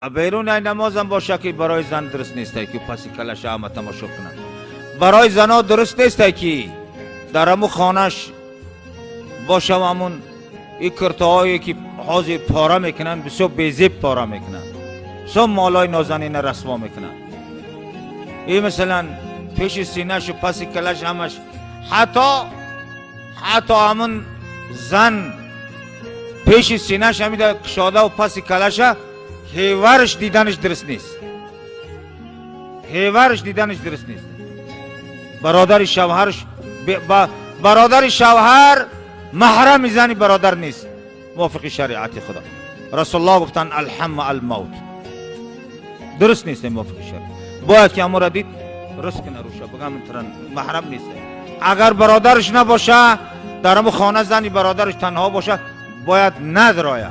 بیرون نماز هم باشه که برای زن درست نیست که پس کلش هم تماشا کنن. برای زنها درست نیست که در همون خانش باشه و همون این کرتاهایی که حاضر پاره میکنن بسیار بیزیب پاره میکنن، بسیار مالای نازنین رسوا میکنن. این مثلا پیش سینهش و پس کلش همش، حتی همون زن پیش سینهش همیده کشاده و پس کلش هیورش دیدنش درست نیست. هیورش دیدنش درست نیست. برادر شوهر محرم زنی برادر نیست موافق شریعت خدا. رسول الله گفتن الحم الموت، درست نیست موافق شریعت. باید که امور دید رست کنه روشه بگم محرم نیست. اگر برادرش نباشه در همون خانه زنی برادرش تنها باشه باید ندرایه.